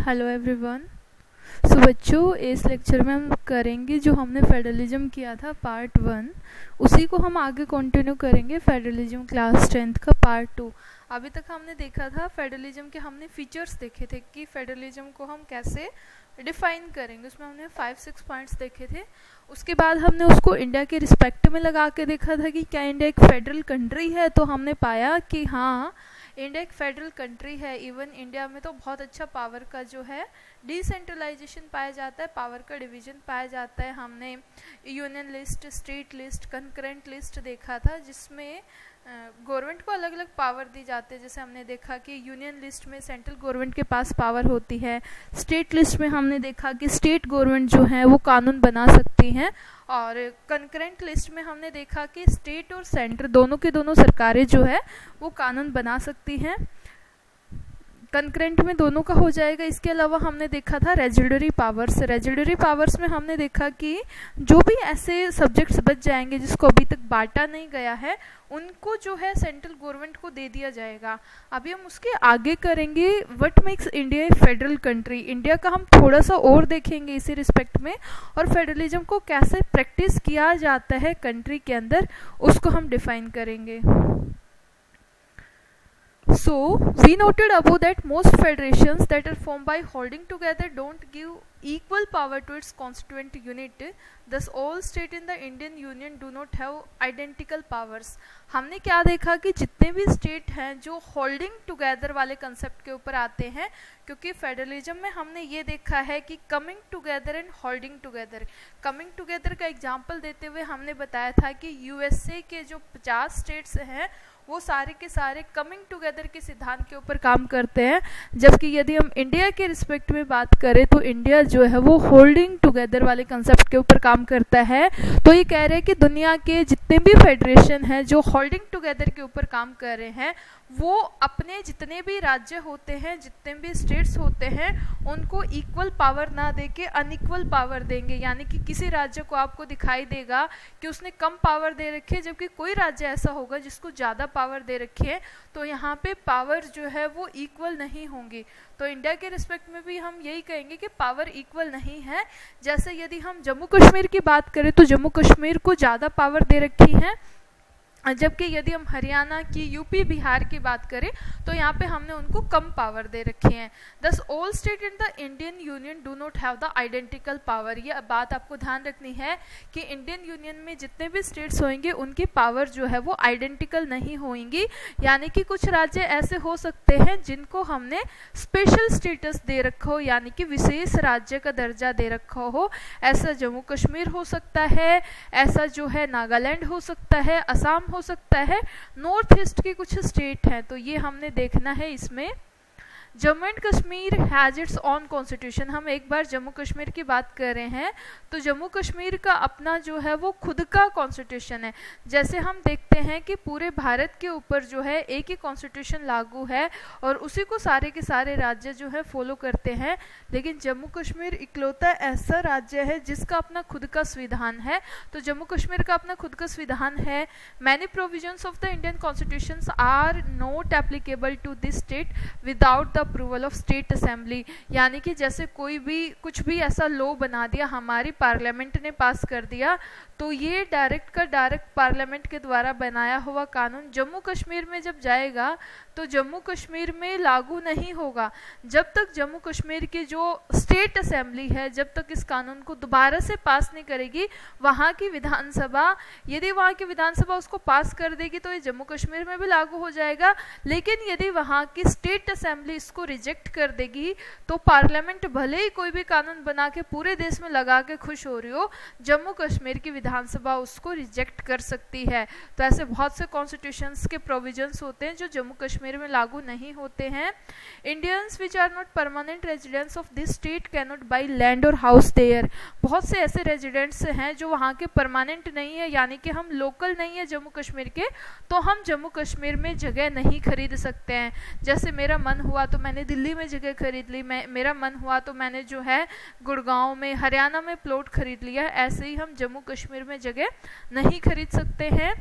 Hello everyone. सो बच्चों, इस lecture में हम करेंगे जो हमने फेडरलिज्म किया था पार्ट 1, उसी को हम आगे कंटिन्यू करेंगे फेडरलिज्म क्लास 10th का पार्ट 2। अभी तक हमने देखा था फेडरलिज्म के, हमने फीचर्स देखे थे कि फेडरलिज्म को हम कैसे डिफाइन करेंगे। उसमें हमने 5-6 पॉइंट्स देखे थे। उसके बाद हमने उसको इंडिया के रिस्पेक्ट में लगा के देखा था कि क्या इंडिया एक फेडरल कंट्री है। तो हमने पाया कि हाँ, इंडिया एक फेडरल कंट्री है। इवन इंडिया में तो बहुत अच्छा पावर का जो है डिसेंट्रलाइजेशन पाया जाता है, पावर का डिवीजन पाया जाता है। हमने union list, state list, concurrent list देखा था, जिसमें गवर्नमेंट को अलग अलग पावर दी जाती है। जैसे हमने देखा कि यूनियन लिस्ट में सेंट्रल गवर्नमेंट के पास पावर होती है। स्टेट लिस्ट में हमने देखा कि स्टेट गवर्नमेंट जो है वो कानून बना सकती हैं। और कंकरेंट लिस्ट में हमने देखा कि स्टेट और सेंटर दोनों के दोनों सरकारें जो है वो कानून बना सकती हैं। कंकरेंट में दोनों का हो जाएगा। इसके अलावा हमने देखा था रेजिडरी पावर्स। रेजिडरी पावर्स में हमने देखा कि जो भी ऐसे सब्जेक्ट्स बच जाएंगे जिसको अभी तक बांटा नहीं गया है, उनको जो है सेंट्रल गवर्नमेंट को दे दिया जाएगा। अभी हम उसके आगे करेंगे what makes India A federal country. India का हम थोड़ा सा और देखेंगे इसी रिस्पेक्ट में, और फेडरलिज्म को कैसे प्रैक्टिस किया जाता है कंट्री के अंदर, उसको हम डिफाइन करेंगे। So, we noted above that most federations that are formed by holding together don't give equal power to its constituent unit. Thus, all states in the Indian Union do not have identical powers. हमने क्या देखा कि जितने भी state हैं जो holding together वाले concept के ऊपर आते हैं, क्योंकि फेडरलिज्म में हमने ये देखा है कि coming together and holding together. Coming together का एग्जांपल देते हुए हमने बताया था कि यूएसए के जो 50 स्टेट्स हैं वो सारे के सारे कमिंग टुगेदर के सिद्धांत के ऊपर काम करते हैं। जबकि यदि हम इंडिया के रिस्पेक्ट में बात करें तो इंडिया जो है वो होल्डिंग टुगेदर वाले कंसेप्ट के ऊपर काम करता है। तो ये कह रहे हैं कि दुनिया के जितने भी फेडरेशन हैं जो होल्डिंग टुगेदर के ऊपर काम कर रहे हैं, वो अपने जितने भी राज्य होते हैं, जितने भी स्टेट्स होते हैं, उनको इक्वल पावर ना देके अनइक्वल पावर देंगे। यानी कि किसी राज्य को आपको दिखाई देगा कि उसने कम पावर दे रखी है, जबकि कोई राज्य ऐसा होगा जिसको ज़्यादा पावर दे रखी है। तो यहाँ पे पावर जो है वो इक्वल नहीं होंगी। तो इंडिया के रिस्पेक्ट में भी हम यही कहेंगे कि पावर इक्वल नहीं है। जैसे यदि हम जम्मू कश्मीर की बात करें तो जम्मू कश्मीर को ज़्यादा पावर दे रखी है, जबकि यदि हम हरियाणा की, यूपी, बिहार की बात करें तो यहाँ पे हमने उनको कम पावर दे रखी है। दस all state in the Indian union do not have the identical power. ये बात आपको ध्यान रखनी है कि इंडियन यूनियन में जितने भी स्टेट्स होंगे उनकी पावर जो है वो आइडेंटिकल नहीं होंगी। यानी कि कुछ राज्य ऐसे हो सकते हैं जिनको हमने स्पेशल स्टेटस दे रखा हो, यानी कि विशेष राज्य का दर्जा दे रखा हो। ऐसा जम्मू कश्मीर हो सकता है, ऐसा जो है नागालैंड हो सकता है, असम हो सकता है, नॉर्थ ईस्ट की कुछ स्टेट हैं। तो ये हमने देखना है इसमें। Jammu and Kashmir has its on constitution. हम एक बार जम्मू कश्मीर की बात कर रहे हैं तो जम्मू कश्मीर का अपना जो है वो खुद का कॉन्स्टिट्यूशन है। जैसे हम देखते हैं कि पूरे भारत के ऊपर जो है एक ही कॉन्स्टिट्यूशन लागू है और उसी को सारे के सारे राज्य जो है फॉलो करते हैं, लेकिन जम्मू कश्मीर इकलौता ऐसा राज्य है जिसका अपना खुद का संविधान है। तो जम्मू कश्मीर का अपना खुद का संविधान है। Many provisions of the Indian constitutions are not applicable to this state without approval of state assembly. यानी कि जैसे कोई भी कुछ भी ऐसा लॉ बना दिया, हमारी पार्लियामेंट ने पास कर दिया, तो ये डायरेक्ट का डायरेक्ट पार्लियामेंट के द्वारा बनाया हुआ कानून जम्मू कश्मीर में जब जाएगा तो जम्मू कश्मीर में लागू नहीं होगा। जब तक जम्मू कश्मीर की जो स्टेट असेंबली है, जब तक इस कानून को दोबारा से पास नहीं करेगी, वहाँ की विधानसभा, यदि वहाँ की विधानसभा उसको पास कर देगी तो ये जम्मू कश्मीर में भी लागू हो जाएगा। लेकिन यदि वहाँ की स्टेट असेंबली इसको रिजेक्ट कर देगी तो पार्लियामेंट भले ही कोई भी कानून बना के पूरे देश में लगा के खुश हो रही हो, जम्मू कश्मीर की विधानसभा उसको रिजेक्ट कर सकती है। तो ऐसे बहुत से कॉन्स्टिट्यूशंस के प्रोविजंस होते हैं जो जम्मू कश्मीर में लागू नहीं होते हैं। Indians which are not permanent residents of this state can not buy land or house there. बहुत से ऐसे रेजिडेंट्स हैं जो वहाँ के परमानेंट नहीं है, यानी कि हम लोकल नहीं है जम्मू कश्मीर के, तो हम जम्मू कश्मीर में जगह नहीं खरीद सकते हैं। जैसे मेरा मन हुआ तो मैंने दिल्ली में जगह खरीद ली, मेरा मन हुआ तो मैंने जो है गुड़गांव में, हरियाणा में प्लॉट खरीद लिया। ऐसे ही हम जम्मू कश्मीर में जगह नहीं खरीद सकते हैं।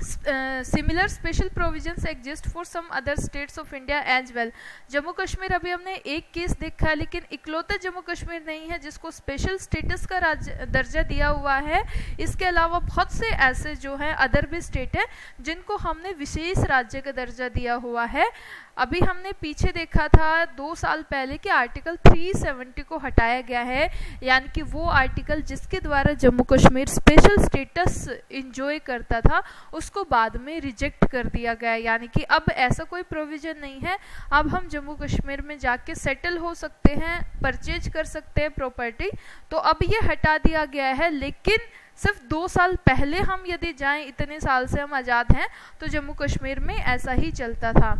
Similar special provisions exist for some other states of India as well. Jammu Kashmir अभी हमने एक केस देखा है, लेकिन इकलौता जम्मू कश्मीर नहीं है जिसको स्पेशल स्टेटस का दर्जा दिया हुआ है। इसके अलावा बहुत से ऐसे जो हैं अदर भी स्टेट है जिनको हमने विशेष राज्य का दर्जा दिया हुआ है। अभी हमने पीछे देखा था 2 साल पहले कि आर्टिकल 370 को हटाया गया है, यानी कि वो आर्टिकल जिसके द्वारा Jammu Kashmir special status enjoy करता था उसको बाद में रिजेक्ट कर दिया गया, यानी कि अब ऐसा कोई प्रोविजन नहीं है। अब हम जम्मू कश्मीर में जाके सेटल हो सकते हैं, परचेज कर सकते हैं प्रॉपर्टी, तो अब ये हटा दिया गया है। लेकिन सिर्फ 2 साल पहले हम यदि जाएं, इतने साल से हम आज़ाद हैं, तो जम्मू कश्मीर में ऐसा ही चलता था।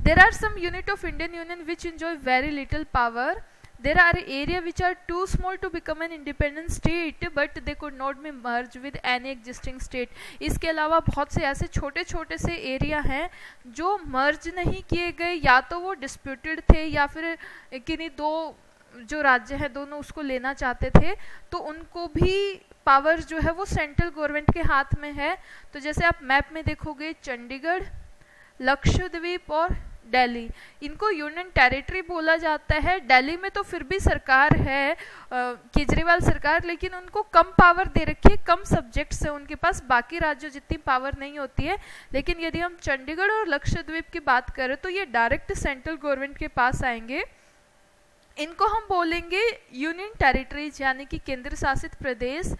There are some unit of Indian Union which enjoy very little power. There are areas which are too small to become an independent state, but they could not be merged with any existing state. इसके अलावा बहुत से ऐसे छोटे छोटे से area हैं जो मर्ज नहीं किए गए, या तो वो डिस्प्यूटेड थे या फिर किन्हीं दो जो राज्य हैं दोनों उसको लेना चाहते थे, तो उनको भी पावर जो है वो सेंट्रल गवर्नमेंट के हाथ में है। तो जैसे आप मैप में देखोगे, चंडीगढ़, लक्षद्वीप और दिल्ली, इनको यूनियन टेरिटरी बोला जाता है। दिल्ली में तो फिर भी सरकार है, केजरीवाल सरकार, लेकिन उनको कम पावर दे रखी है, कम सब्जेक्ट्स है उनके पास, बाकी राज्यों जितनी पावर नहीं होती है। लेकिन यदि हम चंडीगढ़ और लक्षद्वीप की बात करें तो ये डायरेक्ट सेंट्रल गवर्नमेंट के पास आएंगे। इनको हम बोलेंगे यूनियन टेरिटरीज, यानी कि केंद्र शासित प्रदेश।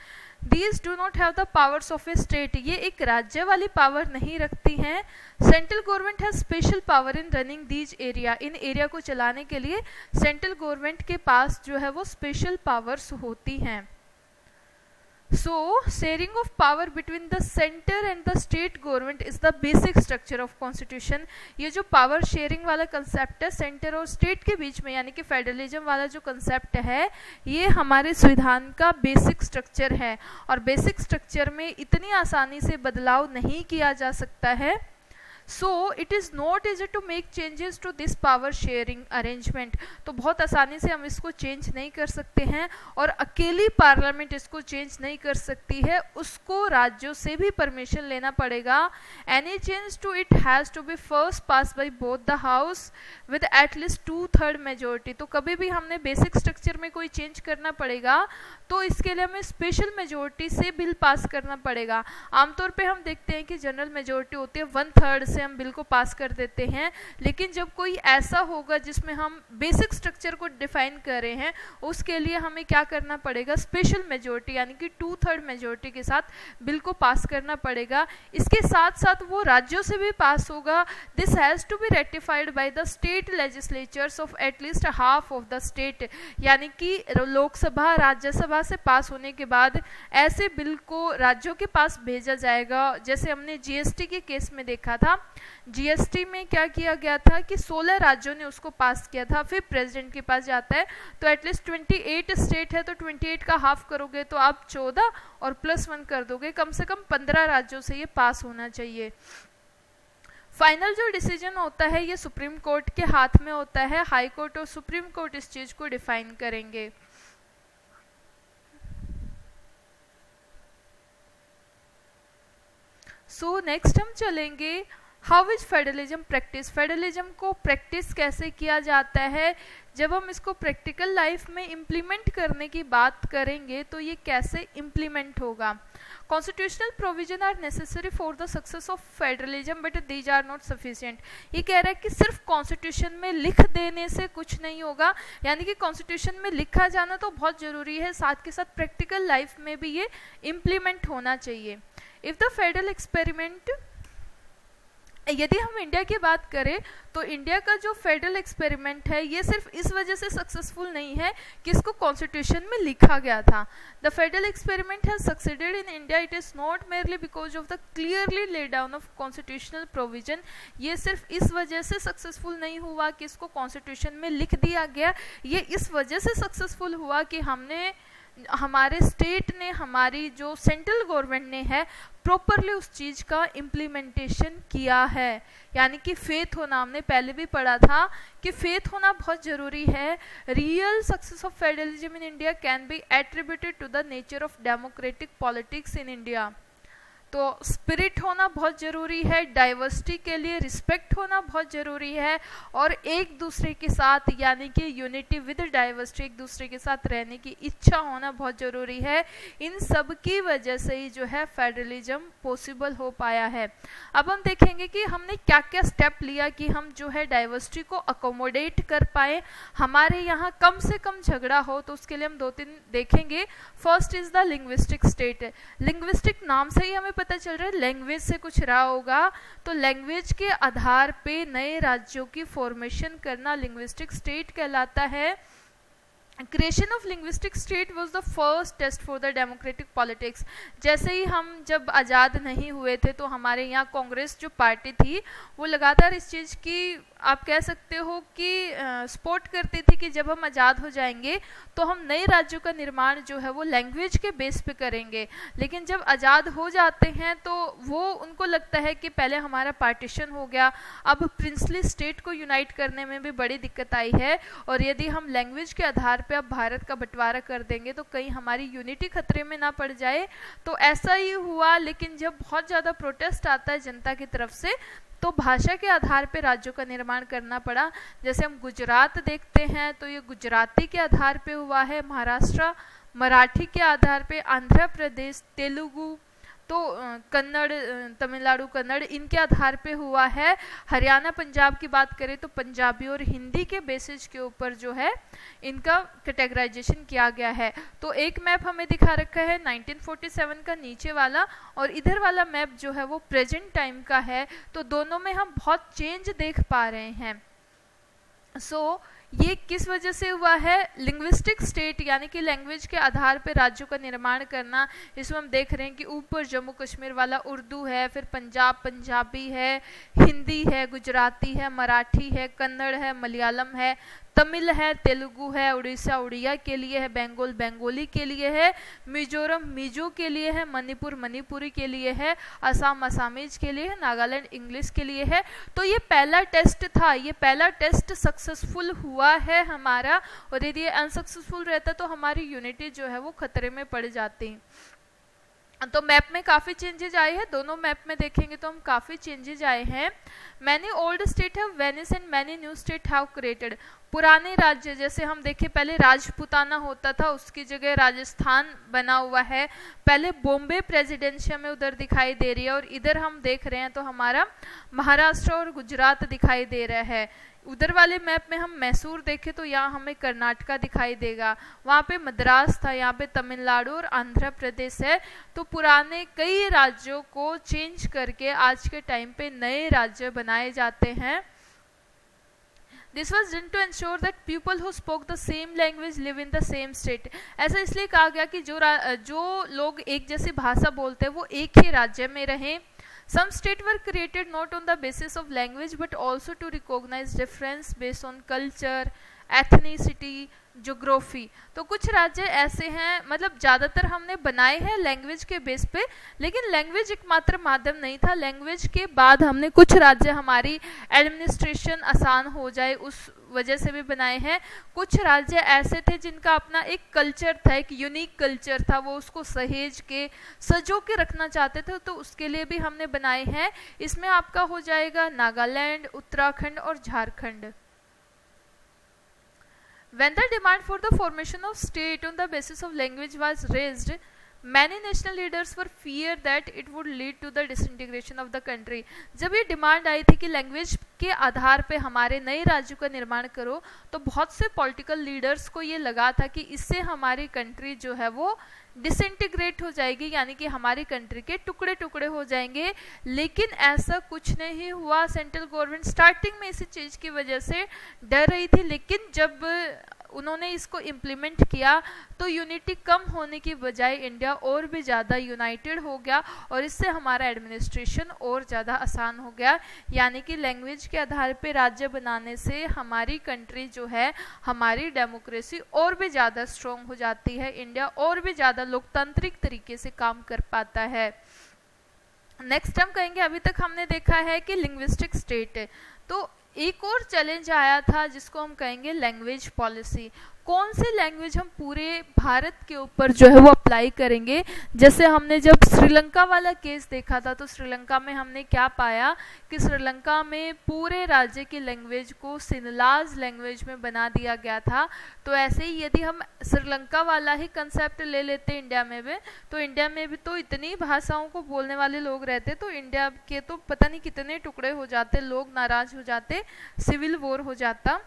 These do not have the powers of a state. ये एक राज्य वाली पावर नहीं रखती हैं। Central government has special power in running these area. In area को चलाने के लिए सेंट्रल गवर्नमेंट के पास जो है वो स्पेशल पावर्स होती हैं। So, sharing of power between the center and the state government is the basic structure of constitution. ये जो पावर शेयरिंग वाला कंसेप्ट है सेंटर और स्टेट के बीच में, यानी कि फेडरलिज्म वाला जो कंसेप्ट है, ये हमारे संविधान का बेसिक स्ट्रक्चर है। और बेसिक स्ट्रक्चर में इतनी आसानी से बदलाव नहीं किया जा सकता है। So it is not easy to make changes to this power sharing arrangement. तो बहुत आसानी से हम इसको चेंज नहीं कर सकते हैं, और अकेली पार्लियामेंट इसको चेंज नहीं कर सकती है, उसको राज्यों से भी परमिशन लेना पड़ेगा। Any change to it has to be first passed by both the house with at least 2/3 majority. तो कभी भी हमने बेसिक स्ट्रक्चर में कोई चेंज करना पड़ेगा तो इसके लिए हमें स्पेशल मेजोरिटी से बिल पास करना पड़ेगा। आमतौर पे हम देखते हैं कि जनरल मेजोरिटी होती है, 1/3 से हम बिल को पास कर देते हैं। लेकिन जब कोई ऐसा होगा जिसमें हम बेसिक स्ट्रक्चर को डिफाइन कर रहे हैं, उसके लिए हमें क्या करना पड़ेगा, स्पेशल मेजोरिटी यानी कि 2/3 मेजोरिटी के साथ बिल को पास करना पड़ेगा। इसके साथ साथ वो राज्यों से भी पास होगा। This has to be ratified by the state legislatures of at least half of the state, यानी कि लोकसभा राज्यसभा से पास होने के बाद ऐसे बिल को राज्यों के पास भेजा जाएगा। जैसे हमने जीएसटी के केस में देखा था, जीएसटी में क्या किया गया था कि 16 राज्यों ने उसको पास किया था, फिर प्रेसिडेंट के पास जाता है। तो एटलीस्ट 28 स्टेट है, तो 28 का हाफ करोगे तो आप 14 और +1 कर दोगे, कम से कम 15 राज्यों से ये पास होना चाहिए। फाइनल जो डिसीजन होता है ये सुप्रीम कोर्ट के हाथ में होता है। हाई कोर्ट और सुप्रीम कोर्ट इस चीज को डिफाइन करेंगे। सो नेक्स्ट हम चलेंगे how is federalism practice. Federalism को प्रैक्टिस कैसे किया जाता है। जब हम इसको प्रैक्टिकल लाइफ में इम्प्लीमेंट करने की बात करेंगे तो ये कैसे इम्प्लीमेंट होगा। Constitutional provision are necessary for the success of federalism but these are not sufficient. ये कह रहा है कि सिर्फ कॉन्स्टिट्यूशन में लिख देने से कुछ नहीं होगा, यानी कि कॉन्स्टिट्यूशन में लिखा जाना तो बहुत जरूरी है, साथ के साथ प्रैक्टिकल लाइफ में भी ये इम्प्लीमेंट होना चाहिए। इफ द फेडरल एक्सपेरिमेंट, यदि हम इंडिया की बात करें तो इंडिया का जो फेडरल एक्सपेरिमेंट है ये सिर्फ इस वजह से सक्सेसफुल नहीं है कि इसको कॉन्स्टिट्यूशन में लिखा गया था। The federal experiment has succeeded in India, it is not merely because of the clearly lay down of constitutional provision. ये सिर्फ इस वजह से सक्सेसफुल नहीं हुआ कि इसको कॉन्स्टिट्यूशन में लिख दिया गया, ये इस वजह से सक्सेसफुल हुआ कि हमने, हमारे स्टेट ने, हमारी जो सेंट्रल गवर्नमेंट ने है, प्रॉपरली उस चीज का इम्प्लीमेंटेशन किया है। यानी कि फेथ होना, हमने पहले भी पढ़ा था कि फेथ होना बहुत जरूरी है। Real success of federalism in India can be attributed to the nature of democratic politics in India. तो स्पिरिट होना बहुत ज़रूरी है, डाइवर्सिटी के लिए रिस्पेक्ट होना बहुत ज़रूरी है, और एक दूसरे के साथ यानी कि यूनिटी विद डाइवर्सिटी, एक दूसरे के साथ रहने की इच्छा होना बहुत ज़रूरी है। इन सब की वजह से ही जो है फेडरलिज्म पॉसिबल हो पाया है। अब हम देखेंगे कि हमने क्या क्या स्टेप लिया कि हम जो है डाइवर्सिटी को अकोमोडेट कर पाए, हमारे यहाँ कम से कम झगड़ा हो। तो उसके लिए हम 2-3 देखेंगे। First is the linguistic state. Linguistic नाम से ही हमें पता चल रहा है लैंग्वेज से कुछ रहा होगा, तो लैंग्वेज के आधार पे नए राज्यों की फॉर्मेशन करना लिंग्विस्टिक स्टेट कहलाता है। Creation of linguistic state was the first test for the democratic politics. जैसे ही हम जब आज़ाद नहीं हुए थे तो हमारे यहाँ कांग्रेस जो पार्टी थी वो लगातार इस चीज़ की आप कह सकते हो कि सपोर्ट करती थी कि जब हम आज़ाद हो जाएंगे तो हम नए राज्यों का निर्माण जो है वो लैंग्वेज के बेस पे करेंगे। लेकिन जब आज़ाद हो जाते हैं तो वो उनको लगता है कि पहले हमारा पार्टीशन हो गया, अब प्रिंसली स्टेट को यूनाइट करने में भी बड़ी दिक्कत आई है, और यदि हम लैंग्वेज के आधार पे अब भारत का बंटवारा कर देंगे तो कहीं हमारी यूनिटी खतरे में ना पड़ जाए। तो ऐसा ही हुआ, लेकिन जब बहुत ज़्यादा प्रोटेस्ट आता है जनता की तरफ से तो भाषा के आधार पे राज्यों का निर्माण करना पड़ा। जैसे हम गुजरात देखते हैं तो ये गुजराती के आधार पे हुआ है, महाराष्ट्र मराठी के आधार पे, आंध्र प्रदेश तेलुगु, तो कन्नड़ तमिलनाडु कन्नड़ इनके आधार पे हुआ है। हरियाणा पंजाब की बात करें तो पंजाबी और हिंदी के बेसिस के ऊपर जो है इनका कैटेगराइजेशन किया गया है। तो एक मैप हमें दिखा रखा है 1947 का नीचे वाला, और इधर वाला मैप जो है वो प्रेजेंट टाइम का है। तो दोनों में हम बहुत चेंज देख पा रहे हैं। ये किस वजह से हुआ है? लिंग्विस्टिक स्टेट यानी कि लैंग्वेज के आधार पर राज्यों का निर्माण करना। इसमें हम देख रहे हैं कि ऊपर जम्मू कश्मीर वाला उर्दू है, फिर पंजाब पंजाबी है, हिंदी है, गुजराती है, मराठी है, कन्नड़ है, मलयालम है, तमिल है, तेलुगु है, उड़ीसा उड़िया के लिए है, बंगाल बंगाली के लिए है, मिजोरम मिजो के लिए है, मणिपुर मणिपुरी के लिए है, असम असामीज के लिए है, नागालैंड इंग्लिश के लिए है। तो ये पहला टेस्ट था, ये पहला टेस्ट सक्सेसफुल हुआ है हमारा, और यदि ये अनसक्सेसफुल रहता तो हमारी यूनिटी जो है वो खतरे में पड़ जाती। तो मैप में काफ़ी चेंजेज आए हैं, दोनों मैप में देखेंगे तो हम काफ़ी चेंजेज आए हैं। Many old state have Venice and many new state have created. पुराने राज्य जैसे हम देखें पहले राजपूताना होता था, उसकी जगह राजस्थान बना हुआ है। पहले बॉम्बे प्रेसिडेंसी में उधर दिखाई दे रही है, और इधर हम देख रहे हैं तो हमारा महाराष्ट्र और गुजरात दिखाई दे रहा है। उधर वाले मैप में हम मैसूर देखें तो यहाँ हमें कर्नाटका दिखाई देगा, वहाँ पे मद्रास था, यहाँ पे तमिलनाडु और आंध्र प्रदेश है। तो पुराने कई राज्यों को चेंज करके आज के टाइम पे नए राज्य बनाए जाते हैं। This was done to ensure that people who spoke the same language live in the same state. ऐसा इसलिए कहा गया कि जो लोग एक जैसी भाषा बोलते हैं वो एक ही राज्य में रहें। Some states were created not on the basis of language but also to recognize difference based on culture, ethnicity, geography. तो कुछ राज्य ऐसे हैं, मतलब ज़्यादातर हमने बनाए हैं लैंग्वेज के बेस पे, लेकिन लैंग्वेज एकमात्र माध्यम नहीं था। लैंग्वेज के बाद हमने कुछ राज्य हमारी एडमिनिस्ट्रेशन आसान हो जाए उस वजह से भी बनाए हैं। कुछ राज्य ऐसे थे जिनका अपना एक कल्चर था, एक यूनिक कल्चर था, वो उसको सहेज के सजो के रखना चाहते थे, तो उसके लिए भी हमने बनाए हैं। इसमें आपका हो जाएगा नागालैंड, उत्तराखंड और Jharkhand. When the demand for the formation of state on the basis of language was raised, many national leaders were fear that it would lead to the disintegration of the country. जब ये डिमांड आई थी कि language के आधार पे हमारे नए राज्यों का निर्माण करो, तो बहुत से पॉलिटिकल लीडर्स को ये लगा था कि इससे हमारी कंट्री जो है वो डिसइंटीग्रेट हो जाएगी, यानी कि हमारी कंट्री के टुकड़े टुकड़े हो जाएंगे। लेकिन ऐसा कुछ नहीं हुआ। सेंट्रल गवर्नमेंट स्टार्टिंग में इसी चीज़ की वजह से डर रही थी, लेकिन जब उन्होंने इसको इम्प्लीमेंट किया तो यूनिटी कम होने की बजाय इंडिया और भी ज़्यादा यूनाइटेड हो गया, और इससे हमारा एडमिनिस्ट्रेशन और ज़्यादा आसान हो गया। यानी कि लैंग्वेज के आधार पे राज्य बनाने से हमारी कंट्री जो है, हमारी डेमोक्रेसी और भी ज़्यादा स्ट्रॉन्ग हो जाती है, इंडिया और भी ज़्यादा लोकतांत्रिक तरीके से काम कर पाता है। नेक्स्ट हम कहेंगे, अभी तक हमने देखा है कि लिंग्विस्टिक स्टेट है, तो एक और चैलेंज आया था जिसको हम कहेंगे लैंग्वेज पॉलिसी। कौन सी लैंग्वेज हम पूरे भारत के ऊपर जो है वो अप्लाई करेंगे। जैसे हमने जब श्रीलंका वाला केस देखा था तो श्रीलंका में हमने क्या पाया कि श्रीलंका में पूरे राज्य की लैंग्वेज को सिनलाज लैंग्वेज में बना दिया गया था। तो ऐसे ही यदि हम श्रीलंका वाला ही कंसेप्ट ले लेते इंडिया में भी, तो इंडिया में भी तो इतनी भाषाओं को बोलने वाले लोग रहते, तो इंडिया के तो पता नहीं कितने टुकड़े हो जाते, लोग नाराज हो जाते, सिविल वॉर हो जाता।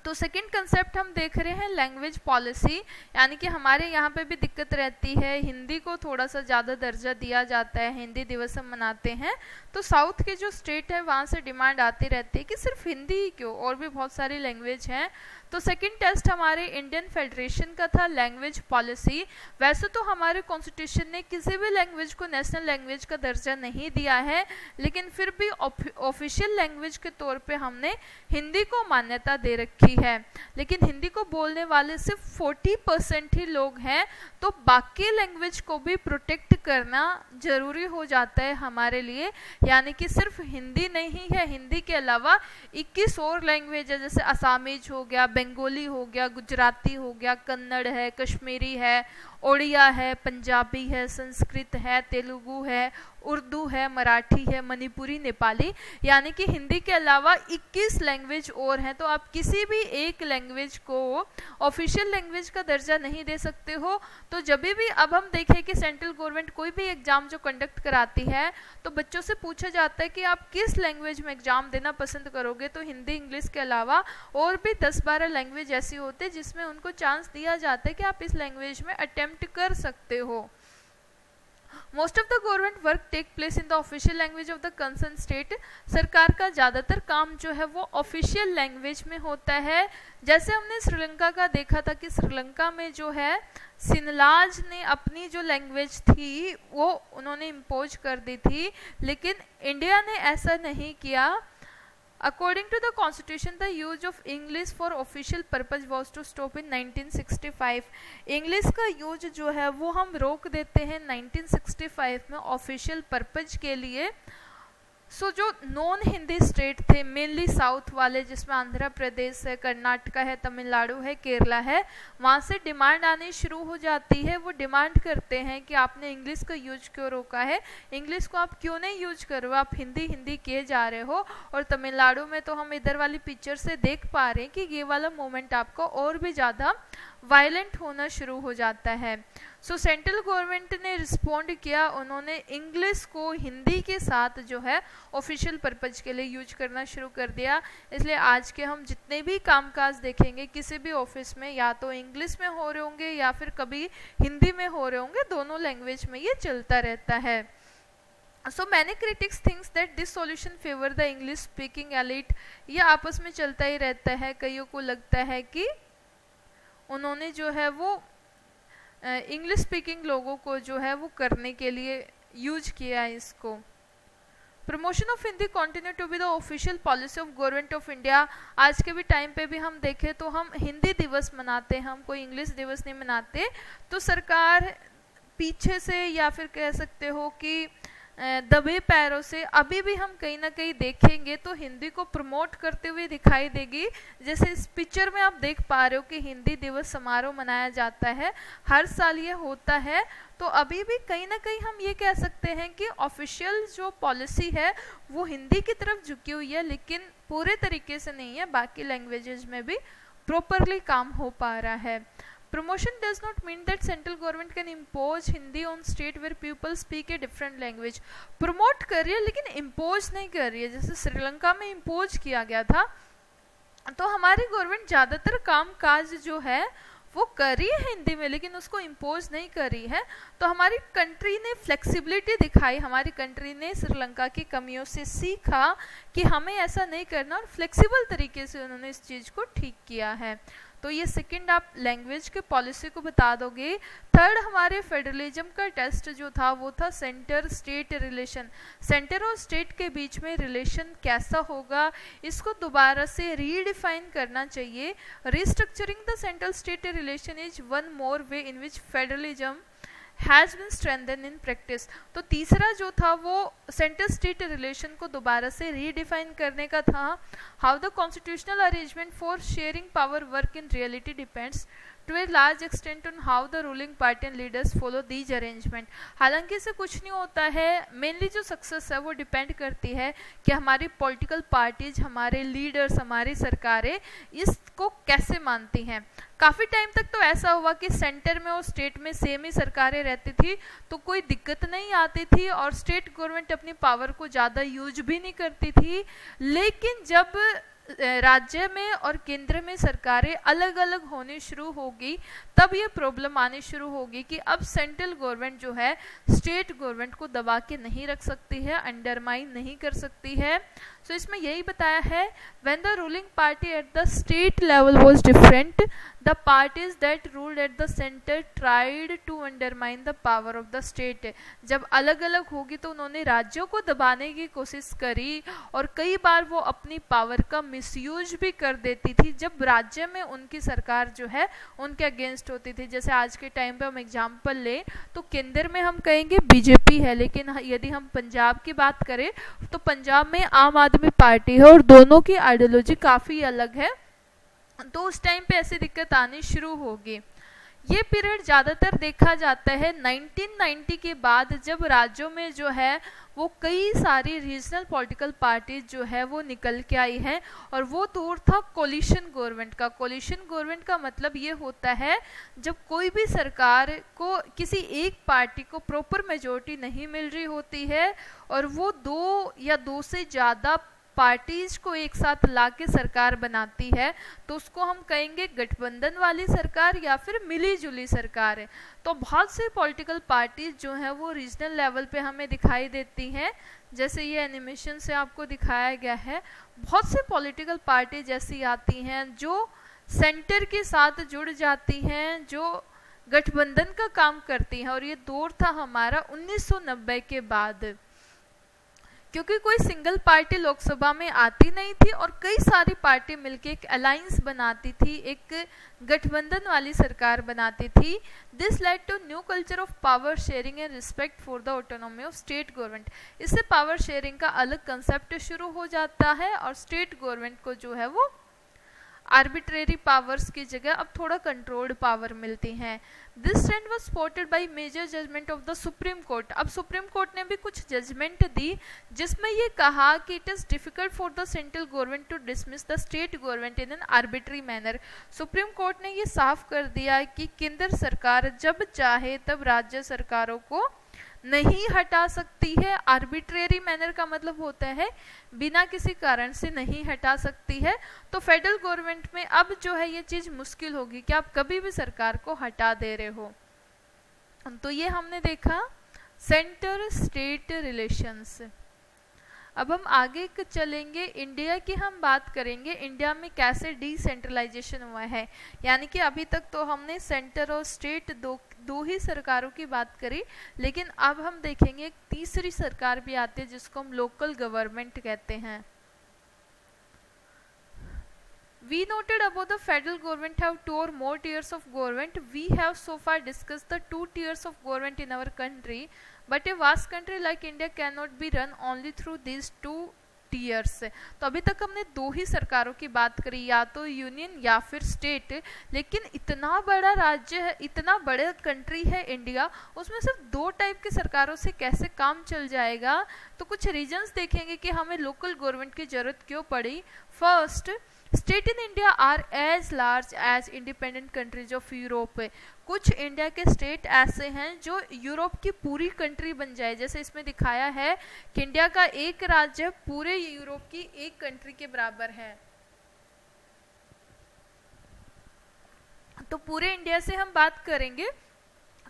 तो सेकंड कंसेप्ट हम देख रहे हैं लैंग्वेज पॉलिसी, यानी कि हमारे यहाँ पे भी दिक्कत रहती है, हिंदी को थोड़ा सा ज़्यादा दर्जा दिया जाता है, हिंदी दिवस हम मनाते हैं, तो साउथ के जो स्टेट है वहाँ से डिमांड आती रहती है कि सिर्फ हिंदी ही क्यों, और भी बहुत सारी लैंग्वेज हैं। तो सेकंड टेस्ट हमारे इंडियन फेडरेशन का था लैंग्वेज पॉलिसी। वैसे तो हमारे कॉन्स्टिट्यूशन ने किसी भी लैंग्वेज को नेशनल लैंग्वेज का दर्जा नहीं दिया है, लेकिन फिर भी ऑफिशियल लैंग्वेज के तौर पे हमने हिंदी को मान्यता दे रखी है। लेकिन हिंदी को बोलने वाले सिर्फ 40% ही लोग हैं, तो बाकी लैंग्वेज को भी प्रोटेक्ट करना जरूरी हो जाता है हमारे लिए। यानी कि सिर्फ हिंदी नहीं है, हिंदी के अलावा 21 और लैंग्वेज है, जैसे असामीज हो गया, बंगाली हो गया, गुजराती हो गया, कन्नड़ है, कश्मीरी है, ओडिया है, पंजाबी है, संस्कृत है, तेलुगु है, उर्दू है, मराठी है, मणिपुरी, नेपाली, यानी कि हिंदी के अलावा 21 लैंग्वेज और हैं। तो आप किसी भी एक लैंग्वेज को ऑफिशियल लैंग्वेज का दर्जा नहीं दे सकते हो। तो जब भी अब हम देखें कि सेंट्रल गवर्नमेंट कोई भी एग्जाम जो कंडक्ट कराती है तो बच्चों से पूछा जाता है कि आप किस लैंग्वेज में एग्जाम देना पसंद करोगे, तो हिंदी इंग्लिश के अलावा और भी 10-12 लैंग्वेज ऐसी होती है जिसमें उनको चांस दिया जाता है कि आप इस लैंग्वेज में अटेम्प्ट कर सकते हो। Most of the government work take place in the official language of the concern state. सरकार का ज़्यादातर काम जो है वो ऑफिशियल लैंग्वेज में होता है। जैसे हमने श्रीलंका का देखा था कि श्रीलंका में जो है सिनलाज ने अपनी जो लैंग्वेज थी वो उन्होंने इम्पोज कर दी थी, लेकिन इंडिया ने ऐसा नहीं किया। According to the Constitution, the use of English for official purpose was to stop in 1965. English का यूज जो है वो हम रोक देते हैं 1965 में ऑफिशियल पर्पज के लिए। सो जो नॉन हिंदी स्टेट थे, मेनली साउथ वाले, जिसमें आंध्र प्रदेश है, कर्नाटका है, तमिलनाडु है, केरला है, वहाँ से डिमांड आनी शुरू हो जाती है। वो डिमांड करते हैं कि आपने इंग्लिश का यूज क्यों रोका है, इंग्लिश को आप क्यों नहीं यूज कर रहे हो, आप हिंदी हिंदी किए जा रहे हो। और तमिलनाडु में तो हम इधर वाली पिक्चर से देख पा रहे हैं कि ये वाला मोमेंट आपको और भी ज़्यादा वायलेंट होना शुरू हो जाता है। सो सेंट्रल गवर्नमेंट ने रिस्पॉन्ड किया, उन्होंने इंग्लिश को हिंदी के साथ जो है ऑफिशियल पर्पज के लिए यूज करना शुरू कर दिया। इसलिए आज के हम जितने भी कामकाज देखेंगे किसी भी ऑफिस में, या तो इंग्लिश में हो रहे होंगे या फिर कभी हिंदी में हो रहे होंगे, दोनों लैंग्वेज में ये चलता रहता है। So many critics thinks that this solution favour the English speaking elite. ये आपस में चलता ही रहता है। कईयों को लगता है कि उन्होंने जो है वो इंग्लिश स्पीकिंग लोगों को जो है वो करने के लिए यूज किया है इसको। Promotion of Hindi continue to be the official policy of government of India. आज के भी टाइम पे भी हम देखें तो हम हिंदी दिवस मनाते हैं, हम कोई इंग्लिश दिवस नहीं मनाते। तो सरकार पीछे से, या फिर कह सकते हो कि दबे पैरों से, अभी भी हम कहीं ना कहीं देखेंगे तो हिंदी को प्रमोट करते हुए दिखाई देगी। जैसे इस पिक्चर में आप देख पा रहे हो कि हिंदी दिवस समारोह मनाया जाता है, हर साल ये होता है। तो अभी भी कहीं ना कहीं हम ये कह सकते हैं कि ऑफिशियल जो पॉलिसी है वो हिंदी की तरफ झुकी हुई है, लेकिन पूरे तरीके से नहीं है, बाकी लैंग्वेजेस में भी प्रॉपरली काम हो पा रहा है। Promotion does not mean that central government can impose Hindi on state where people speak a different language. Promote कर रही है लेकिन impose नहीं कर रही है। जैसे श्रीलंका में impose किया गया था, तो हमारी गवर्नमेंट ज़्यादातर काम काज जो है वो कर रही है हिंदी में, लेकिन उसको इम्पोज नहीं कर रही है। तो हमारी कंट्री ने फ्लेक्सिबिलिटी दिखाई, हमारी कंट्री ने श्रीलंका की कमियों से सीखा कि हमें ऐसा नहीं करना, और फ्लेक्सिबल तरीके से उन्होंने इस चीज़ को ठीक किया है। तो ये सेकंड आप लैंग्वेज के पॉलिसी को बता दोगे। थर्ड हमारे फेडरलिज्म का टेस्ट जो था वो था सेंटर स्टेट रिलेशन। सेंटर और स्टेट के बीच में रिलेशन कैसा होगा, इसको दोबारा से रीडिफाइन करना चाहिए। Restructuring the central state relation is one more way in which federalism has been strengthen in practice. तो तीसरा जो था वो सेंटर स्टेट रिलेशन को दोबारा से रीडिफाइन करने का था। How the constitutional arrangement for sharing power work in reality depends to a large extent on how the ruling party and leaders follow these arrangement। हालांकि इससे कुछ नहीं होता है, मेनली जो सक्सेस है वो डिपेंड करती है कि हमारी पॉलिटिकल पार्टीज, हमारे लीडर्स, हमारी सरकारें इसको कैसे मानती हैं। काफ़ी टाइम तक तो ऐसा हुआ कि सेंटर में और स्टेट में सेम ही सरकारें रहती थी तो कोई दिक्कत नहीं आती थी और स्टेट गवर्नमेंट अपनी पावर को ज़्यादा यूज भी नहीं करती थी। लेकिन जब राज्य में और केंद्र में सरकारें अलग अलग होनी शुरू होगी तब ये प्रॉब्लम आनी शुरू होगी कि अब सेंट्रल गवर्नमेंट जो है स्टेट गवर्नमेंट को दबा के नहीं रख सकती है, अंडरमाइन नहीं कर सकती है। सो इसमें यही बताया है, when the ruling party at the state level was different, the parties that ruled at the centre tried to undermine the power of the state. जब अलग अलग होगी तो उन्होंने राज्यों को दबाने की कोशिश करी और कई बार वो अपनी पावर का मिसयूज भी कर देती थी जब राज्य में उनकी सरकार जो है उनके अगेंस्ट होती थी। जैसे आज के टाइम पे हम एग्जांपल लें तो केंद्र में हम कहेंगे बीजेपी है, लेकिन यदि हम पंजाब की बात करें तो पंजाब में आम आदमी पार्टी है और दोनों की आइडियोलॉजी काफ़ी अलग है। तो उस टाइम पे ऐसी दिक्कत आनी शुरू होगी। ये पीरियड ज़्यादातर देखा जाता है 1990 के बाद, जब राज्यों में जो है वो कई सारी रीजनल पॉलिटिकल पार्टीज जो है वो निकल के आई हैं और वो दौर था कोलिशन गवर्नमेंट का। कोलिशन गवर्नमेंट का मतलब ये होता है जब कोई भी सरकार को किसी एक पार्टी को प्रॉपर मेजॉरिटी नहीं मिल रही होती है और वो दो या दो से ज़्यादा पार्टीज को एक साथ लाके सरकार बनाती है तो उसको हम कहेंगे गठबंधन वाली सरकार या फिर मिली जुली सरकार है। तो बहुत से पॉलिटिकल पार्टीज जो हैं वो रीजनल लेवल पे हमें दिखाई देती हैं, जैसे ये एनिमेशन से आपको दिखाया गया है। बहुत से पॉलिटिकल पार्टी जैसी आती हैं जो सेंटर के साथ जुड़ जाती हैं, जो गठबंधन का काम करती हैं। और ये दौर था हमारा 1990 के बाद, क्योंकि कोई सिंगल पार्टी लोकसभा में आती नहीं थी और कई सारी पार्टी मिलके एक अलायंस बनाती थी, एक गठबंधन वाली सरकार बनाती थी। This led to new culture of power sharing and respect for the autonomy of state government. इससे पावर शेयरिंग का अलग कंसेप्ट शुरू हो जाता है और स्टेट गवर्नमेंट को जो है वो आर्बिट्रेरी पावर्स की जगह अब थोड़ा कंट्रोल्ड पावर मिलती हैं। This trend was supported by major judgement of the supreme court. अब सुप्रीम कोर्ट ने भी कुछ जजमेंट दी जिसमें ये कहा कि it is difficult for the central government to dismiss the state government in an arbitrary manner. Supreme court ने ये साफ कर दिया कि केंद्र सरकार जब चाहे तब राज्य सरकारों को नहीं हटा सकती है। आर्बिट्रेरी मैनर का मतलब होता है बिना किसी कारण से नहीं हटा सकती है। तो फेडरल गवर्नमेंट में अब जो है ये चीज़ मुश्किल होगी कि आप कभी भी सरकार को हटा दे रहे हो। तो ये हमने देखा सेंटर स्टेट रिलेशंस। अब हम आगे चलेंगे, इंडिया की हम बात करेंगे, इंडिया में कैसे डिसेंट्रलाइजेशन हुआ है। यानी कि अभी तक तो हमने सेंटर और स्टेट दो ही सरकारों की बात करी, लेकिन अब हम देखेंगे एक तीसरी सरकार भी आती है जिसको हम लोकल गवर्नमेंट कहते हैं। We noted above the federal government have 2 or more tiers of government. We have so far discussed the 2 tiers of government in our country, but a vast country like India cannot be run only through these 2 tiers। तो अभी तक हमने दो ही सरकारों की बात करी, या तो यूनियन या फिर स्टेट। लेकिन इतना बड़ा राज्य है, इतना बड़ा कंट्री है इंडिया, उसमें सिर्फ 2 टाइप की सरकारों से कैसे काम चल जाएगा। तो कुछ रीजंस देखेंगे कि हमें लोकल गवर्नमेंट की जरूरत क्यों पड़ी। First, state in India are as large as independent countries of Europe. कुछ इंडिया के स्टेट ऐसे हैं जो यूरोप की पूरी कंट्री बन जाए। जैसे इसमें दिखाया है कि इंडिया का एक राज्य पूरे यूरोप की एक कंट्री के बराबर है। तो पूरे इंडिया से हम बात करेंगे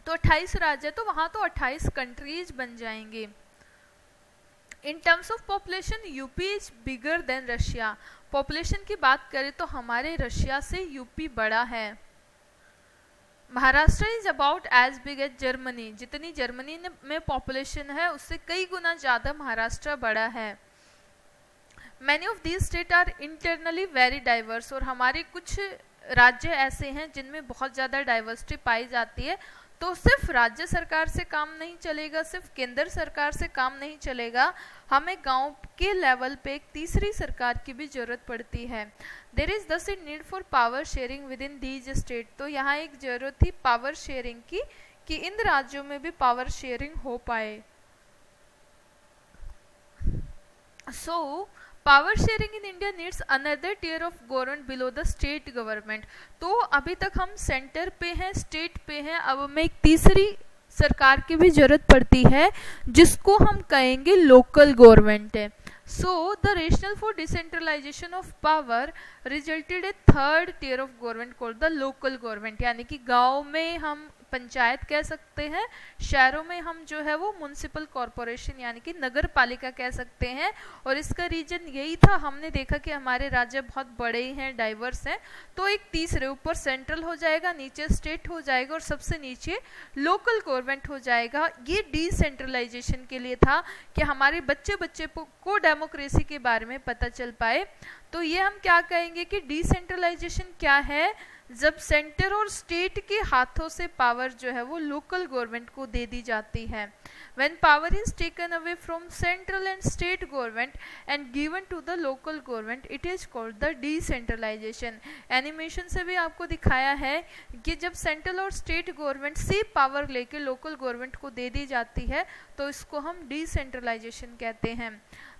तो 28 राज्य, तो वहां तो 28 कंट्रीज बन जाएंगे। In terms of population UP is bigger than Russia. Population की बात करें तो हमारे रशिया से यूपी बड़ा है। Maharashtra is about as big as Germany. जितनी जर्मनी में पॉपुलेशन है उससे कई गुना ज़्यादा महाराष्ट्र बड़ा है। Many of these state are internally very diverse. और हमारे कुछ राज्य ऐसे हैं जिनमें बहुत ज़्यादा डाइवर्सिटी पाई जाती है। तो सिर्फ राज्य सरकार से काम नहीं चलेगा, सिर्फ केंद्र सरकार से काम नहीं चलेगा, हमें गांव के लेवल पे एक तीसरी सरकार की भी जरूरत पड़ती है। There is thus it need for power sharing within these state. तो यहाँ एक जरूरत थी पावर शेयरिंग की कि इन राज्यों में भी पावर शेयरिंग हो पाए। So power sharing in India needs another tier of government below the state government. तो अभी तक हम सेंटर पे हैं, स्टेट पे हैं, अब हमें एक तीसरी सरकार की भी जरूरत पड़ती है जिसको हम कहेंगे लोकल गवर्नमेंट है। So the rational for decentralisation of power resulted a third tier of government called the local government. यानी कि गांव में हम पंचायत कह सकते हैं, शहरों में हम जो है वो म्युनिसिपल कॉरपोरेशन यानी कि नगर पालिका कह सकते हैं। और इसका रीजन यही था, हमने देखा कि हमारे राज्य बहुत बड़े हैं, डाइवर्स हैं, तो एक तीसरे ऊपर सेंट्रल हो जाएगा, नीचे स्टेट हो जाएगा और सबसे नीचे लोकल गवर्नमेंट हो जाएगा। ये डिसेंट्रलाइजेशन के लिए था कि हमारे बच्चे बच्चे को डेमोक्रेसी के बारे में पता चल पाए। तो ये हम क्या कहेंगे कि डिसेंट्रलाइजेशन क्या है, जब सेंटर और स्टेट के हाथों से पावर जो है वो लोकल गवर्नमेंट को दे दी जाती है। When power is taken away from central and state government and given to the local government, it is called the decentralization। Animation से भी आपको दिखाया है कि जब सेंट्रल और स्टेट गवर्नमेंट से पावर लेके लोकल गवर्नमेंट को दे दी जाती है तो इसको हम डिसेंट्रलाइजेशन कहते हैं।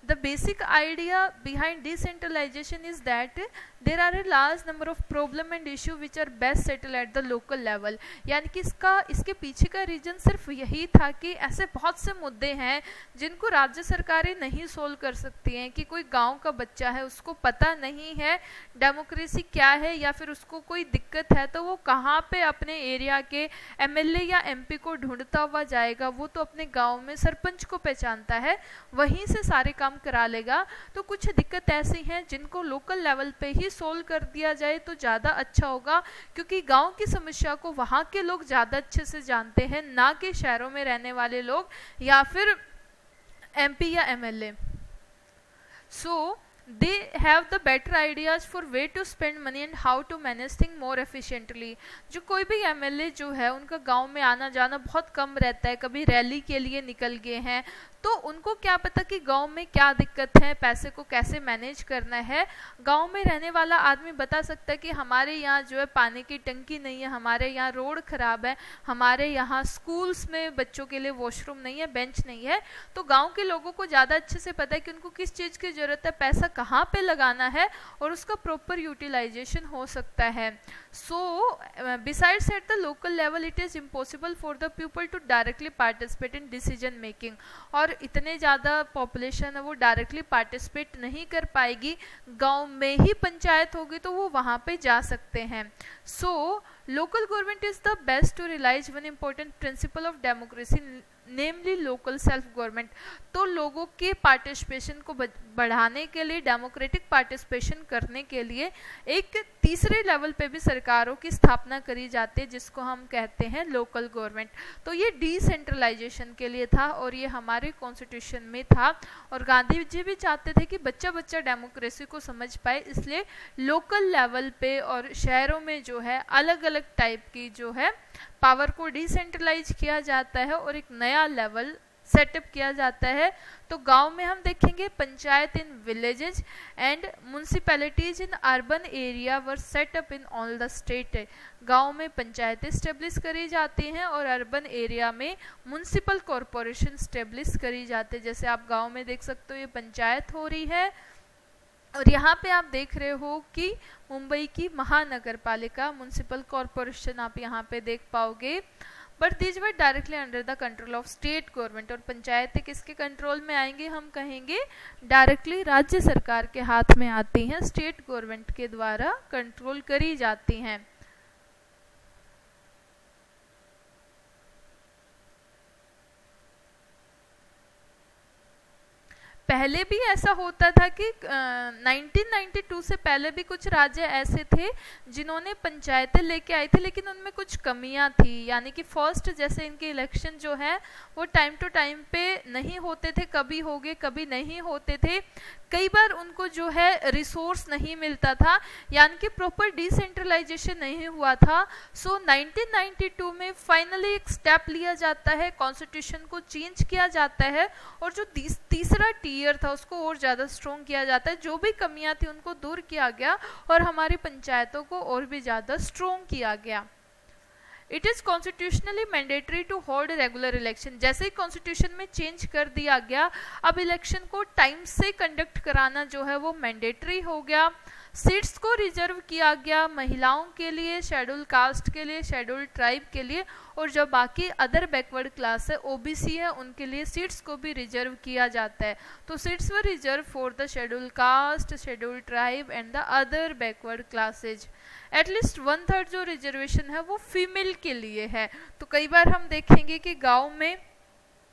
The basic idea behind decentralization is that there are a large number of problem and issue which are best settled at the local level। यानी कि इसके पीछे का रीजन सिर्फ यही था कि ऐसे बहुत से मुद्दे हैं जिनको राज्य सरकारें नहीं सोल्व कर सकती हैं। कि कोई गांव का बच्चा है, उसको पता नहीं है डेमोक्रेसी क्या है, या फिर उसको कोई दिक्कत है तो वो कहाँ पे अपने एरिया के एमएलए या एमपी को ढूंढता हुआ जाएगा। वो तो अपने गाँव में सरपंच को पहचानता है, वहीं से सारे काम करा लेगा। तो कुछ दिक्कत ऐसी हैं जिनको लोकल लेवल पे ही सोल्व कर दिया जाए तो ज़्यादा अच्छा होगा, क्योंकि गांव की समस्या को वहाँ के लोग ज़्यादा अच्छे से जानते हैं, ना कि शहरों में रहने वाले लोग या फिर एमपी या MLA. So they have the better ideas for way to spend money and how to manage things more efficiently। जो कोई भी एमएलए जो है उनका गांव में आना जाना बहुत कम रहता है, कभी रैली के लिए निकल गए हैं तो उनको क्या पता कि गांव में क्या दिक्कत है, पैसे को कैसे मैनेज करना है। गांव में रहने वाला आदमी बता सकता है कि हमारे यहाँ जो है पानी की टंकी नहीं है, हमारे यहाँ रोड खराब है, हमारे यहाँ स्कूल्स में बच्चों के लिए वॉशरूम नहीं है, बेंच नहीं है। तो गांव के लोगों को ज़्यादा अच्छे से पता है कि उनको किस चीज़ की ज़रूरत है, पैसा कहाँ पे लगाना है और उसका प्रॉपर यूटिलाइजेशन हो सकता है। So besides at the local level it is impossible for the people to directly participate in decision making. और इतने ज़्यादा पॉपुलेशन है वो डायरेक्टली पार्टिसिपेट नहीं कर पाएगी, गांव में ही पंचायत होगी तो वो वहाँ पे जा सकते हैं। So local government is the best to realise one important principle of democracy, namely local self government. तो लोगों के पार्टिसिपेशन को बढ़ाने के लिए, डेमोक्रेटिक पार्टिसिपेशन करने के लिए एक तीसरे लेवल पे भी सरकारों की स्थापना करी जाती है जिसको हम कहते हैं लोकल गवर्नमेंट। तो ये डिसेंट्रलाइजेशन के लिए था और ये हमारे कॉन्स्टिट्यूशन में था। और गांधी जी भी चाहते थे कि बच्चा बच्चा डेमोक्रेसी को समझ पाए, इसलिए लोकल लेवल पे और शहरों में जो है अलग अलग टाइप की जो है पावर को डिसेंट्रलाइज किया जाता है और एक नया लेवल सेटअप किया जाता है। तो गांव में हम देखेंगे panchayat in villages and municipalities in urban area were set up in all the state. गांव में पंचायतें स्टेब्लिश करी जाती हैं और अर्बन एरिया में म्युनिसिपल कॉरपोरेशन स्टेब्लिश करी जाते हैं। जैसे आप गांव में देख सकते हो ये पंचायत हो रही है और यहाँ पे आप देख रहे हो कि मुंबई की महानगर पालिका म्युनिसिपल कॉरपोरेशन आप यहाँ पे देख पाओगे। But these were directly under the control of state government. और पंचायतें किसके कंट्रोल में आएंगे, हम कहेंगे डायरेक्टली राज्य सरकार के हाथ में आती हैं, स्टेट गवर्नमेंट के द्वारा कंट्रोल करी जाती हैं। पहले भी ऐसा होता था कि 1992 से पहले भी कुछ राज्य ऐसे थे जिन्होंने पंचायतें लेके आए थे, लेकिन उनमें कुछ कमियां थी। यानी कि फर्स्ट जैसे इनके इलेक्शन जो है वो टाइम टू टाइम पे नहीं होते थे, कभी हो गए कभी नहीं होते थे। कई बार उनको जो है रिसोर्स नहीं मिलता था, यानी कि प्रॉपर डिसेंट्रलाइजेशन नहीं हुआ था। सो 1992 में फाइनली एक स्टेप लिया जाता है, कॉन्स्टिट्यूशन को चेंज किया जाता है और जो तीसरा टीयर था उसको और ज़्यादा स्ट्रॉन्ग किया जाता है। जो भी कमियां थी उनको दूर किया गया और हमारी पंचायतों को और भी ज़्यादा स्ट्रॉन्ग किया गया। It is constitutionally mandatory to hold regular election. जैसे ही कॉन्स्टिट्यूशन में चेंज कर दिया गया, अब इलेक्शन को टाइम से कंडक्ट कराना जो है वो मैंडेटरी हो गया। सीट्स को रिजर्व किया गया महिलाओं के लिए, शेड्यूल कास्ट के लिए, शेड्यूल ट्राइब के लिए, और जो बाकी अदर बैकवर्ड क्लास है, ओबीसी है, उनके लिए सीट्स को भी रिजर्व किया जाता है। तो seats were reserve for the schedule caste, schedule tribe and the other backward classes. At least 1/3 जो रिजर्वेशन है वो फीमेल के लिए है। तो कई बार हम देखेंगे कि गांव में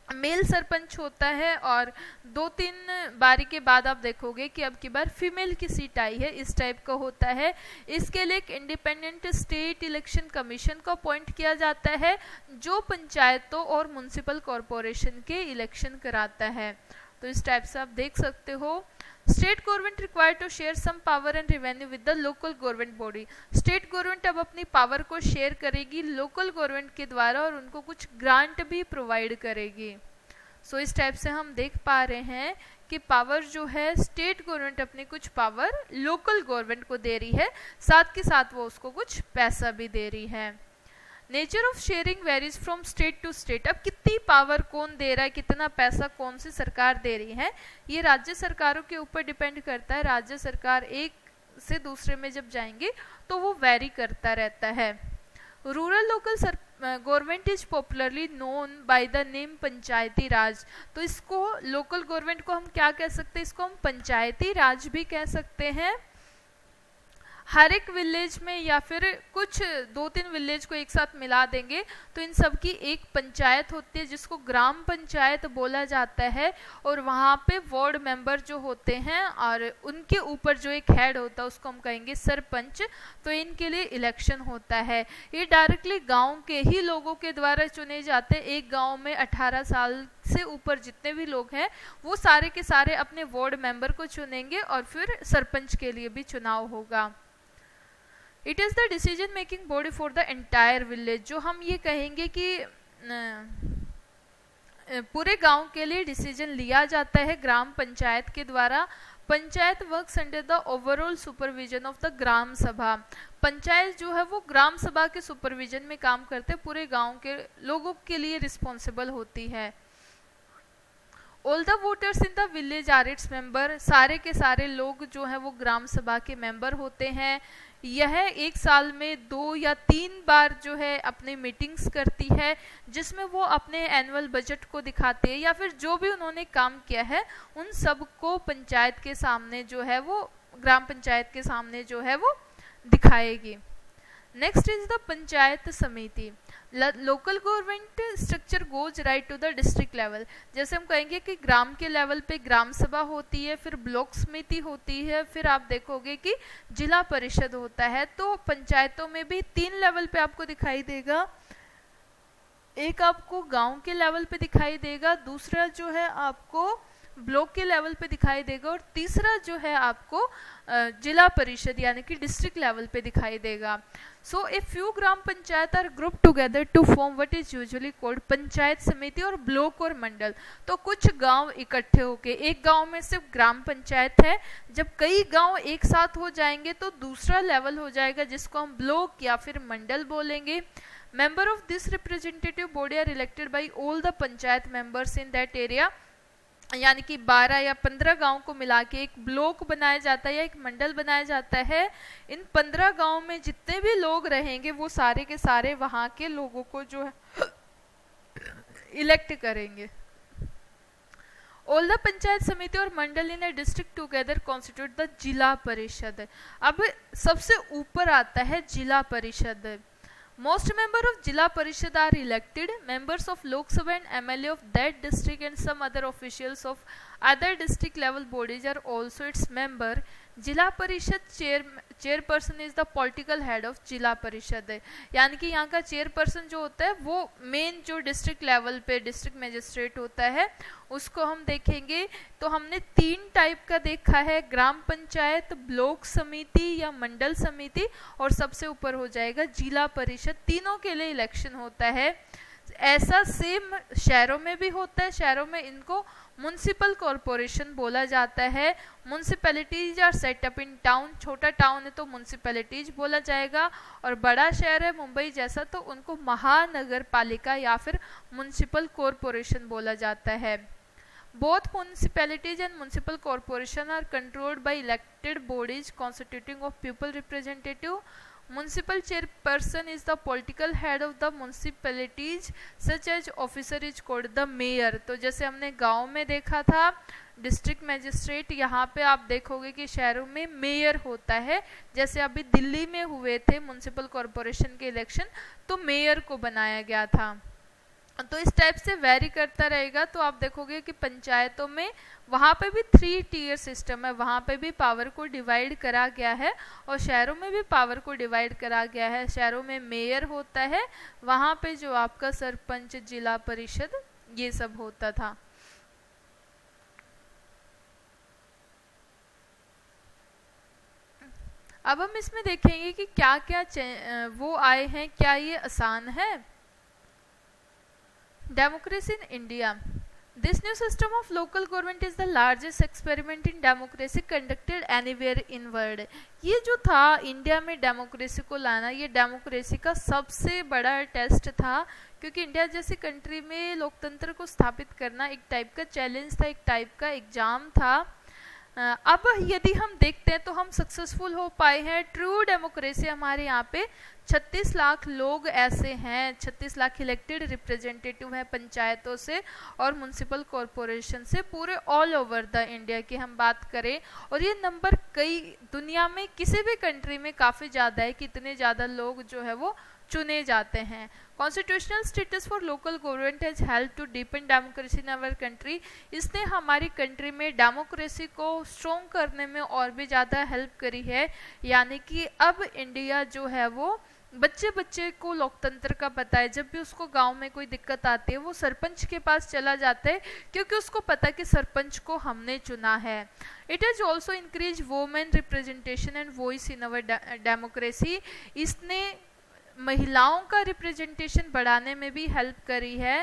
मेल सरपंच होता है और 2-3 बारी के बाद आप देखोगे कि अब की बार फीमेल की सीट आई है, इस टाइप का होता है। इसके लिए एक इंडिपेंडेंट स्टेट इलेक्शन कमीशन को अपॉइंट किया जाता है जो पंचायतों और म्युनिसिपल कॉरपोरेशन के इलेक्शन कराता है। तो इस टाइप से आप देख सकते हो। State government required to share some power and revenue with the local government body. State government अब अपनी पावर को शेयर करेगी लोकल गवर्नमेंट के द्वारा और उनको कुछ ग्रांट भी प्रोवाइड करेगी। सो इस टाइप से हम देख पा रहे हैं कि पावर जो है स्टेट गवर्नमेंट अपनी कुछ पावर लोकल गवर्नमेंट को दे रही है, साथ के साथ वो उसको कुछ पैसा भी दे रही है। Nature of sharing varies from state to state. अब कितनी पावर कौन दे रहा है, कितना पैसा कौन सी सरकार दे रही है, ये राज्य सरकारों के ऊपर डिपेंड करता है। राज्य सरकार एक से दूसरे में जब जाएंगे तो वो वेरी करता रहता है। Rural local government is popularly known by the name Panchayati Raj. तो इसको लोकल गवर्नमेंट को हम क्या कह सकते हैं, इसको हम पंचायती राज भी कह सकते हैं। हर एक विलेज में या फिर कुछ 2-3 विलेज को एक साथ मिला देंगे तो इन सब की एक पंचायत होती है जिसको ग्राम पंचायत बोला जाता है, और वहाँ पे वार्ड मेंबर जो होते हैं और उनके ऊपर जो एक हेड होता है उसको हम कहेंगे सरपंच। तो इनके लिए इलेक्शन होता है। ये डायरेक्टली गांव के ही लोगों के द्वारा चुने जाते हैं। एक गांव में 18 साल से ऊपर जितने भी लोग हैं वो सारे के सारे अपने वार्ड मेंबर को चुनेंगे और फिर सरपंच के लिए भी चुनाव होगा। It is the decision making body for the entire village. जो हम ये कहेंगे कि पूरे गांव के लिए डिसीजन लिया जाता है ग्राम पंचायत के द्वारा। Panchayat works under the overall supervision of the gram sabha. Panchayat जो है वो ग्राम सभा के सुपरविजन में काम करते हैं, पूरे गांव के लोगों के लिए रिस्पॉन्सिबल होती है। All the voters in the village are its member. सारे के सारे लोग जो है वो ग्राम सभा के मेंबर होते हैं। यह एक साल में 2 या 3 बार जो है अपने मीटिंग्स करती है जिसमें वो अपने एनुअल बजट को दिखाते हैं या फिर जो भी उन्होंने काम किया है उन सब को पंचायत के सामने जो है वो ग्राम पंचायत के सामने जो है वो दिखाएगी। Next is the panchayat samiti. Local government structure goes right to the district level. जैसे हम कहेंगे कि ग्राम के लेवल पे ग्राम सभा होती है, फिर ब्लॉक समिति होती है, फिर आप देखोगे कि जिला परिषद होता है। तो पंचायतों में भी 3 लेवल पे आपको दिखाई देगा। एक आपको गांव के लेवल पे दिखाई देगा, दूसरा जो है आपको ब्लॉक के लेवल पे दिखाई देगा, और तीसरा जो है आपको जिला परिषद यानी कि डिस्ट्रिक्ट लेवल पे दिखाई देगा। So a few gram panchayat are group together to form what is usually called panchayat samiti और ब्लॉक और मंडल। तो कुछ गांव इकट्ठे होके, एक गांव में सिर्फ ग्राम पंचायत है, जब कई गांव एक साथ हो जाएंगे तो दूसरा लेवल हो जाएगा जिसको हम ब्लॉक या फिर मंडल बोलेंगे। Member of this representative body are elected by all the panchayat members in that area. यानी कि 12 या 15 गांव को मिला के एक ब्लॉक बनाया जाता है या एक मंडल बनाया जाता है। इन 15 गांव में जितने भी लोग रहेंगे वो सारे के सारे वहां के लोगों को जो है इलेक्ट करेंगे। ऑल द पंचायत समिति और mandal in a district together constitute the zila parishad. अब सबसे ऊपर आता है जिला परिषद। Most member of Jila Parishad are elected. Members of Lok Sabha and MLA of that district and some other officials of other district level bodies are also its member. Zila Parishad chairperson is the political head of Zila Parishad है, यानी कि यहाँ का chairperson जो होता है वो main जो डिस्ट्रिक्ट लेवल पे डिस्ट्रिक्ट मजिस्ट्रेट होता है उसको हम देखेंगे। तो हमने 3 टाइप का देखा है, ग्राम पंचायत, ब्लॉक समिति या मंडल समिति, और सबसे ऊपर हो जाएगा जिला परिषद। तीनों के लिए इलेक्शन होता है। ऐसा सेम शहरों में भी होता है। शहरों में इनको म्युनिसिपल कॉरपोरेशन बोला जाता है। Municipalities are set up in town, छोटा टाउन है तो म्युनिसिपैलिटीज बोला जाएगा, और बड़ा शहर है मुंबई जैसा तो उनको महानगर पालिका या फिर म्युनिसिपल कॉरपोरेशन बोला जाता है। Both municipalities and municipal corporation are controlled by elected bodies constituting of people representative. Municipal chairperson is the political head of the municipalities, such as officer is called the mayor. तो जैसे हमने गांव में देखा था डिस्ट्रिक्ट मजिस्ट्रेट, यहाँ पे आप देखोगे कि शहरों में मेयर होता है। जैसे अभी दिल्ली में हुए थे म्युनिसिपल कॉरपोरेशन के इलेक्शन तो मेयर को बनाया गया था। तो इस टाइप से वेरी करता रहेगा। तो आप देखोगे कि पंचायतों में वहाँ पे भी 3 टीयर सिस्टम है, वहाँ पे भी पावर को डिवाइड करा गया है, और शहरों में भी पावर को डिवाइड करा गया है। शहरों में मेयर होता है, वहाँ पे जो आपका सरपंच, जिला परिषद, ये सब होता था। अब हम इसमें देखेंगे कि क्या क्या वो आए हैं, क्या ये आसान है। Democracy in India. This new system of local government is the largest experiment in democracy conducted anywhere in world. ये जो था इंडिया में डेमोक्रेसी को लाना, ये डेमोक्रेसी का सबसे बड़ा टेस्ट था, क्योंकि इंडिया जैसी कंट्री में लोकतंत्र को स्थापित करना एक टाइप का चैलेंज था, एक टाइप का एग्जाम था। अब यदि हम देखते हैं तो हम सक्सेसफुल हो पाए हैं। ट्रू डेमोक्रेसी हमारे यहाँ पे 36 लाख लोग ऐसे हैं, 36 लाख इलेक्टेड रिप्रेजेंटेटिव हैं पंचायतों से और म्युनिसिपल कॉरपोरेशन से, पूरे ऑल ओवर द इंडिया की हम बात करें। और ये नंबर कई दुनिया में किसी भी कंट्री में काफ़ी ज़्यादा है कि इतने ज़्यादा लोग जो है वो चुने जाते हैं। Constitutional status for local government has help to deepen democracy in our country. इसने हमारी कंट्री में डेमोक्रेसी को स्ट्रॉन्ग करने में और भी ज़्यादा हेल्प करी है। यानी कि अब इंडिया जो है वो बच्चे बच्चे को लोकतंत्र का पता है। जब भी उसको गांव में कोई दिक्कत आती है वो सरपंच के पास चला जाता है, क्योंकि उसको पता है कि सरपंच को हमने चुना है। It has also increase women representation and voice in our democracy. इसने महिलाओं का रिप्रेजेंटेशन बढ़ाने में भी हेल्प करी है।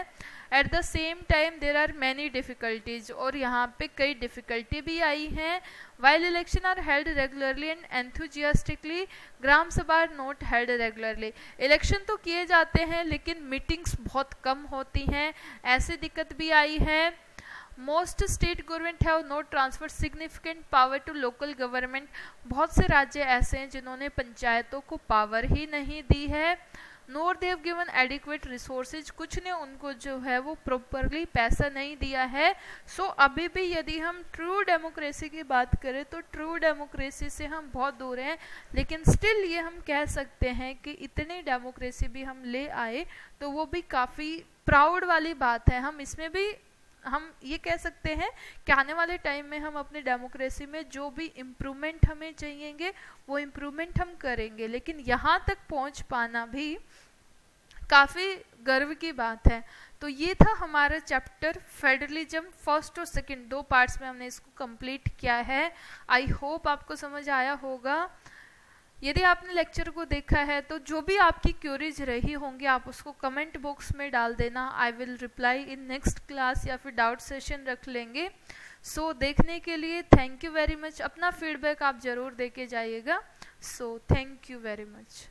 At the same time there are many difficulties, और यहाँ पे कई डिफ़िकल्टी भी आई हैं। While election are held regularly and enthusiastically, gram sabha are not held regularly. Election तो किए जाते हैं लेकिन मीटिंग्स बहुत कम होती हैं, ऐसी दिक्कत भी आई है। Most state government have not transfer significant power to local government. बहुत से राज्य ऐसे हैं जिन्होंने पंचायतों को पावर ही नहीं दी है। Nor they have given adequate resources, कुछ ने उनको जो है वो प्रॉपरली पैसा नहीं दिया है। सो अभी भी यदि हम ट्रू डेमोक्रेसी की बात करें तो ट्रू डेमोक्रेसी से हम बहुत दूर हैं, लेकिन स्टिल ये हम कह सकते हैं कि इतनी डेमोक्रेसी भी हम ले आए तो वो भी काफ़ी प्राउड वाली बात है। हम इसमें भी हम ये कह सकते हैं कि आने वाले टाइम में हम अपने डेमोक्रेसी में जो भी इम्प्रूवमेंट हमें चाहिएंगे वो इम्प्रूवमेंट हम करेंगे, लेकिन यहाँ तक पहुँच पाना भी काफ़ी गर्व की बात है। तो ये था हमारा चैप्टर फेडरलिज्म, फर्स्ट और सेकंड 2 पार्ट्स में हमने इसको कंप्लीट किया है। आई होप आपको समझ आया होगा। यदि आपने लेक्चर को देखा है तो जो भी आपकी क्यूरीज रही होंगी आप उसको कमेंट बॉक्स में डाल देना। I will reply in next class, या फिर डाउट सेशन रख लेंगे। सो देखने के लिए थैंक यू वेरी मच। अपना फीडबैक आप ज़रूर दे के जाइएगा। So thank you very much.